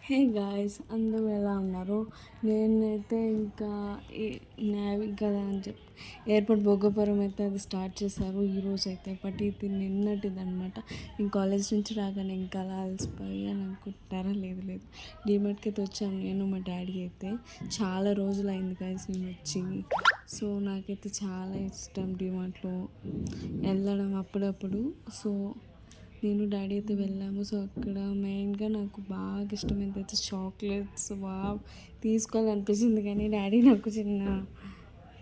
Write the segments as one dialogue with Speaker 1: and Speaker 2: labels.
Speaker 1: Hey guys, అందరూ ఎలా ఉన్నారు? నేనైతే ఇంకా నేవీ కదా అని చెప్పి ఎయిర్పోర్ట్ భోగాపురం అయితే అది స్టార్ట్ చేశారు ఈరోజు అయితే. బట్ ఇది నిన్నటిదనమాట. నేను కాలేజ్ నుంచి రాగానే ఇంకా అలా అలసిపోయాను అనుకుంటున్నారా? లేదు లేదు, డీమార్ట్కి అయితే వచ్చాము నేను మా డాడీ అయితే. చాలా రోజులు అయింది గాయ్స్ నేను వచ్చి. సో నాకైతే చాలా ఇష్టం డీమార్ట్లో వెళ్ళడం అప్పుడప్పుడు. సో నేను డాడీ అయితే వెళ్ళాము. సో అక్కడ మెయిన్గా నాకు బాగా ఇష్టమైనది అయితే చాక్లెట్స్. తీసుకోవాలనిపించింది కానీ డాడీ నాకు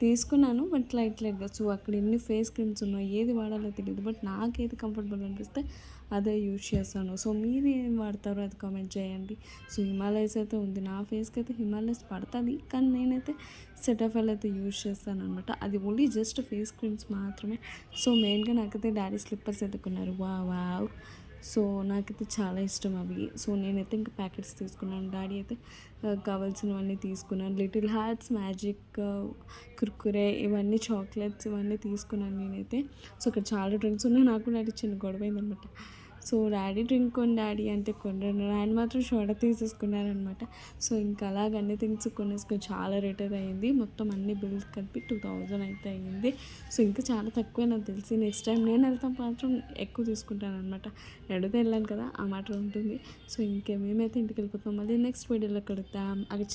Speaker 1: తీసుకున్నాను బట్ లైట్గా. సో అక్కడ ఎన్ని ఫేస్ క్రీమ్స్ ఉన్నాయి, ఏది వాడాలో తెలియదు, బట్ నాకేది కంఫర్టబుల్ అనిపిస్తే అదే యూజ్ చేస్తాను. సో మీరు ఏం వాడతారో అది కామెంట్ చేయండి. సో హిమాలయస్ అయితే ఉంది, నా ఫేస్కి అయితే హిమాలయస్ పడుతుంది, కానీ నేనైతే సెటాఫెల్ అయితే యూజ్ చేస్తాను అనమాట. అది ఓన్లీ జస్ట్ ఫేస్ క్రీమ్స్ మాత్రమే. సో మెయిన్గా నాకైతే డాడీ స్లిప్పర్స్ అయితే కొన్నారు. వావ్. సో నాకైతే చాలా ఇష్టం అవి. సో నేనైతే ఇంకా ప్యాకెట్స్ తీసుకున్నాను, డాడీ అయితే కావాల్సినవన్నీ తీసుకున్నాను. లిటిల్ హార్ట్స్, మ్యాజిక్, కుర్కురే, ఇవన్నీ చాక్లెట్స్ ఇవన్నీ తీసుకున్నాను నేనైతే. సో అక్కడ చాలా డ్రింక్స్ ఉన్నాయి. నాకు డాడీ చిన్న గొడవ అయిందనమాట. సో డాడీ డ్రింక్ కొని డాడీ అంటే కొన్నాను, ఆయన మాత్రం సోడా తీసేసుకున్నారనమాట. సో ఇంకా అలాగ అన్ని థింగ్స్ కొనేసుకొని చాలా రేట్ అయితే అయింది. మొత్తం అన్ని బిల్స్ కలిపి 2000 అయితే అయ్యింది. సో ఇంకా చాలా తక్కువే నాకు తెలిసి. నెక్స్ట్ టైం నేను వెళ్తాం మాత్రం ఎక్కువ తీసుకుంటాను అనమాట. ఎడితే వెళ్ళాను కదా, ఆ మాట ఉంటుంది. సో ఇంకే మేమైతే ఇంటికి వెళ్ళిపోతాం. మళ్ళీ నెక్స్ట్ వీడియోలో కలుద్దాం. అక్కడ